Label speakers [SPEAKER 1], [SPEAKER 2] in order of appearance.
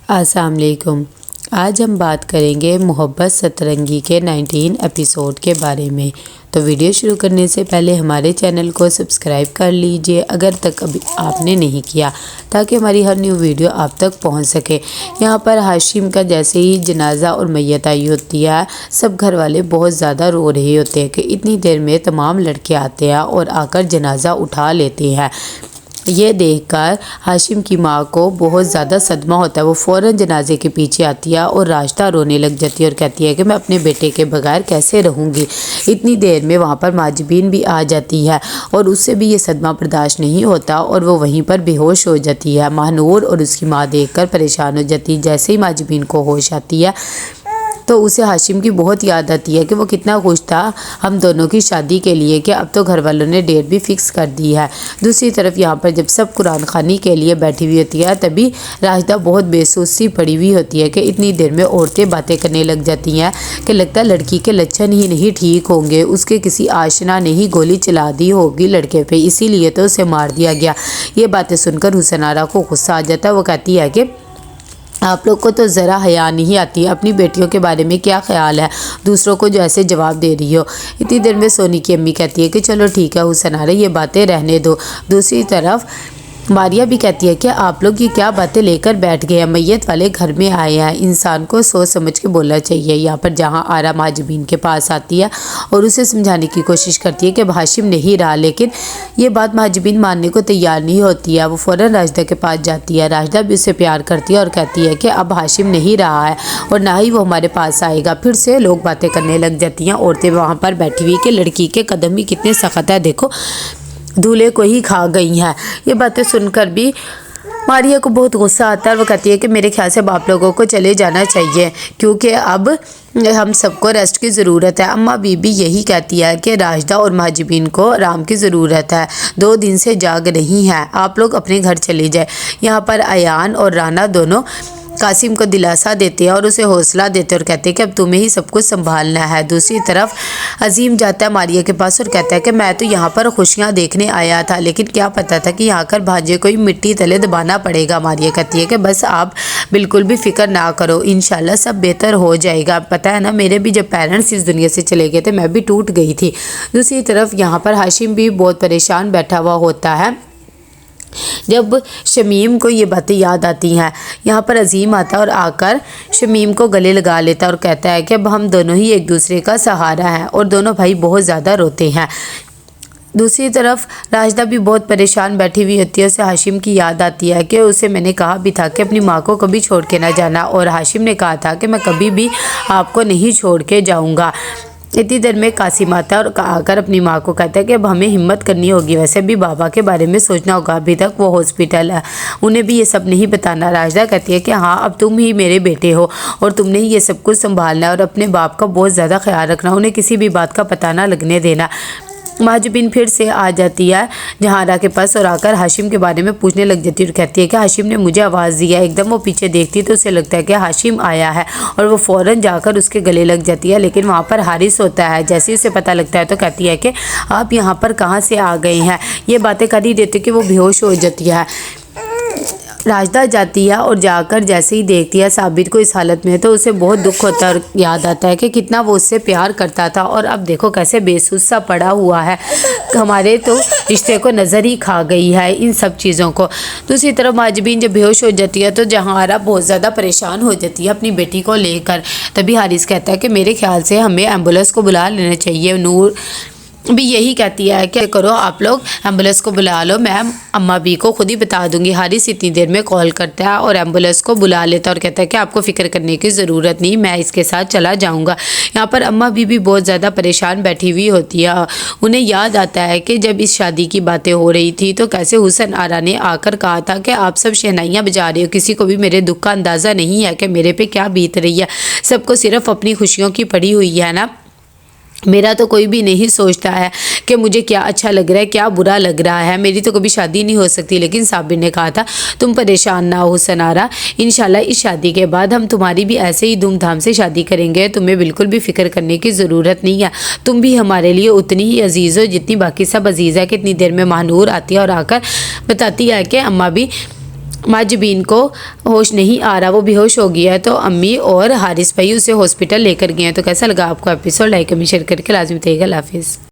[SPEAKER 1] السلام علیکم۔ آج ہم بات کریں گے محبت سترنگی کے 19 ایپیسوڈ کے بارے میں۔ تو ویڈیو شروع کرنے سے پہلے ہمارے چینل کو سبسکرائب کر لیجئے اگر تک ابھی آپ نے نہیں کیا، تاکہ ہماری ہر نیو ویڈیو آپ تک پہنچ سکے۔ یہاں پر ہاشم کا جیسے ہی جنازہ اور میت آئی ہوتی ہے، سب گھر والے بہت زیادہ رو رہے ہوتے ہیں کہ اتنی دیر میں تمام لڑکے آتے ہیں اور آ کر جنازہ اٹھا لیتے ہیں۔ یہ دیکھ کر ہاشم کی ماں کو بہت زیادہ صدمہ ہوتا ہے۔ وہ فوراً جنازے کے پیچھے آتی ہے اور راشدہ رونے لگ جاتی ہے اور کہتی ہے کہ میں اپنے بیٹے کے بغیر کیسے رہوں گی۔ اتنی دیر میں وہاں پر ماجبین بھی آ جاتی ہے اور اس سے بھی یہ صدمہ برداشت نہیں ہوتا اور وہ وہیں پر بے ہوش ہو جاتی ہے۔ ماہنور اور اس کی ماں دیکھ کر پریشان ہو جاتی ہے۔ جیسے ہی ماجبین کو ہوش آتی ہے تو اسے ہاشم کی بہت یاد آتی ہے کہ وہ کتنا خوش تھا ہم دونوں کی شادی کے لیے کہ اب تو گھر والوں نے ڈیٹ بھی فکس کر دی ہے۔ دوسری طرف یہاں پر جب سب قرآن خوانی کے لیے بیٹھی ہوئی ہوتی ہے، تبھی راشدہ بہت بے سوچ سی پڑی ہوئی ہوتی ہے کہ اتنی دیر میں عورتیں باتیں کرنے لگ جاتی ہیں کہ لگتا ہے لڑکی کے لچھن ہی نہیں ٹھیک ہوں گے، اس کے کسی آشنا نے ہی گولی چلا دی ہوگی لڑکے پہ، اسی لیے تو اسے مار دیا گیا۔ یہ باتیں سن کر حسن آرا کو غصہ آ جاتا ہے۔ وہ کہتی ہے کہ آپ لوگ کو تو ذرا حیا نہیں آتی، اپنی بیٹیوں کے بارے میں کیا خیال ہے، دوسروں کو جو ایسے جواب دے رہی ہو۔ اتنی دیر میں سونی کی امی کہتی ہے کہ چلو ٹھیک ہے حسن آرا، یہ باتیں رہنے دو۔ دوسری طرف ماریہ بھی کہتی ہے کہ آپ لوگ یہ کیا باتیں لے کر بیٹھ گئے ہیں، میت والے گھر میں آئے ہیں، انسان کو سوچ سمجھ کے بولنا چاہیے۔ یہاں پر جہاں آرا ماجبین کے پاس آتی ہے اور اسے سمجھانے کی کوشش کرتی ہے کہ ہاشم نہیں رہا، لیکن یہ بات ماجبین ماننے کو تیار نہیں ہوتی ہے۔ وہ فوراً راشدہ کے پاس جاتی ہے، راشدہ بھی اسے پیار کرتی ہے اور کہتی ہے کہ اب ہاشم نہیں رہا ہے اور نہ ہی وہ ہمارے پاس آئے گا۔ پھر سے لوگ باتیں کرنے لگ جاتی ہیں، عورتیں وہاں پر بیٹھی ہوئی کہ لڑکی کے قدم ہی کتنے سخت ہے، دیکھو دولہے کو ہی کھا گئی ہیں۔ یہ باتیں سن کر بھی ماریہ کو بہت غصہ آتا ہے اور وہ کہتی ہے کہ میرے خیال سے آپ لوگوں کو چلے جانا چاہیے کیونکہ اب ہم سب کو ریسٹ کی ضرورت ہے۔ اماں بی بھی یہی کہتی ہے کہ راشدہ اور ماجبین کو آرام کی ضرورت ہے، 2 دن سے جاگ رہی ہیں، آپ لوگ اپنے گھر چلے جائیں۔ یہاں پر ایان اور رانا دونوں قاسم کو دلاسا دیتے ہیں اور اسے حوصلہ دیتے اور کہتے ہیں کہ اب تمہیں ہی سب کچھ سنبھالنا ہے۔ دوسری طرف عظیم جاتا ہے ماریہ کے پاس اور کہتا ہے کہ میں تو یہاں پر خوشیاں دیکھنے آیا تھا، لیکن کیا پتا تھا کہ یہاں کر بھانجے کو ہی مٹی تلے دبانا پڑے گا۔ ماریہ کہتی ہے کہ بس آپ بالکل بھی فکر نہ کرو، انشاءاللہ سب بہتر ہو جائے گا۔ پتہ ہے نا میرے بھی جب پیرنٹس اس دنیا سے چلے گئے تھے میں بھی ٹوٹ گئی تھی۔ دوسری طرف یہاں پر ہاشم بھی بہت پریشان بیٹھا ہوا ہوتا ہے جب شمیم کو یہ باتیں یاد آتی ہیں۔ یہاں پر عظیم آتا ہے اور آ کر شمیم کو گلے لگا لیتا ہے اور کہتا ہے کہ اب ہم دونوں ہی ایک دوسرے کا سہارا ہیں، اور دونوں بھائی بہت زیادہ روتے ہیں۔ دوسری طرف راشدہ بھی بہت پریشان بیٹھی ہوئی ہوتی ہے، اسے ہاشم کی یاد آتی ہے کہ اسے میں نے کہا بھی تھا کہ اپنی ماں کو کبھی چھوڑ کے نہ جانا، اور ہاشم نے کہا تھا کہ میں کبھی بھی آپ کو نہیں چھوڑ کے جاؤں گا۔ اتنی دیر میں قاسم آتا ہے اور آ کر اپنی ماں کو کہتا ہے کہ اب ہمیں ہمت کرنی ہوگی، ویسے بھی بابا کے بارے میں سوچنا ہوگا، ابھی تک وہ ہاسپٹل ہے، انہیں بھی یہ سب نہیں بتانا۔ راشدہ کہتی ہے کہ ہاں اب تم ہی میرے بیٹے ہو اور تم نے ہی یہ سب کچھ سنبھالنا ہے اور اپنے باپ کا بہت زیادہ خیال رکھنا، انہیں کسی بھی بات کا پتہ نہ لگنے دینا۔ ماجبین پھر سے آ جاتی ہے جہاں کے پاس اور آ کر ہاشم کے بارے میں پوچھنے لگ جاتی ہے اور کہتی ہے کہ ہاشم نے مجھے آواز دی ہے۔ ایک دم وہ پیچھے دیکھتی ہے تو اسے لگتا ہے کہ ہاشم آیا ہے اور وہ فوراً جا کر اس کے گلے لگ جاتی ہے، لیکن وہاں پر حارث ہوتا ہے۔ جیسے ہی اسے پتہ لگتا ہے تو کہتی ہے کہ آپ یہاں پر کہاں سے آ گئے ہیں۔ یہ باتیں کر ہی دیتے کہ وہ بے ہوش ہو جاتی ہے۔ راشدہ جاتی ہے اور جا کر جیسے ہی دیکھتی ہے صابر کو اس حالت میں تو اسے بہت دکھ ہوتا ہے اور یاد آتا ہے کہ کتنا وہ اس سے پیار کرتا تھا، اور اب دیکھو کیسے بے سوچ سا پڑا ہوا ہے، ہمارے تو رشتے کو نظر ہی کھا گئی ہے ان سب چیزوں کو۔ دوسری طرف ماجبین جب بے ہوش ہو جاتی ہے تو جہاں آرا بہت زیادہ پریشان ہو جاتی ہے اپنی بیٹی کو لے کر، تبھی حارث کہتا ہے کہ میرے خیال سے ہمیں ایمبولینس کو بلا لینا چاہیے۔ نور بھی یہی کہتی ہے کہ کرو آپ لوگ ایمبولینس کو بلا لو، میں اماں بی کو خود ہی بتا دوں گی۔ حارث اتنی دیر میں کال کرتا ہے اور ایمبولینس کو بلا لیتا ہے اور کہتا ہے کہ آپ کو فکر کرنے کی ضرورت نہیں، میں اس کے ساتھ چلا جاؤں گا۔ یہاں پر اماں بی بھی بہت زیادہ پریشان بیٹھی ہوئی ہوتی ہے، انہیں یاد آتا ہے کہ جب اس شادی کی باتیں ہو رہی تھی تو کیسے حسن آرا نے آ کر کہا تھا کہ آپ سب شہنائیاں بجا رہے ہو، کسی کو بھی میرے دکھ کا اندازہ نہیں ہے کہ میرے پہ کیا بیت رہی ہے، سب کو صرف اپنی خوشیوں کی پڑی ہوئی ہے نا، میرا تو کوئی بھی نہیں سوچتا ہے کہ مجھے کیا اچھا لگ رہا ہے کیا برا لگ رہا ہے، میری تو کبھی شادی نہیں ہو سکتی۔ لیکن صابر نے کہا تھا تم پریشان نہ ہو حسن آرا، انشاءاللہ اس شادی کے بعد ہم تمہاری بھی ایسے ہی دھوم دھام سے شادی کریں گے، تمہیں بالکل بھی فکر کرنے کی ضرورت نہیں ہے، تم بھی ہمارے لیے اتنی ہی عزیز ہو جتنی باقی سب عزیز ہے۔ کتنی دیر میں ماہنور آتی ہے اور آ کر بتاتی ہے کہ اماں بھی ماجبین کو ہوش نہیں آ رہا، وہ بے ہوش ہو گیا، تو امی اور حارث بھائی اسے ہاسپٹل لے کر گئے ہیں۔ تو کیسا لگا آپ کو ایپیسوڈ؟ لائک کمنٹ شیئر کر کے لازمی بتائیے گا۔ اللہ حافظ۔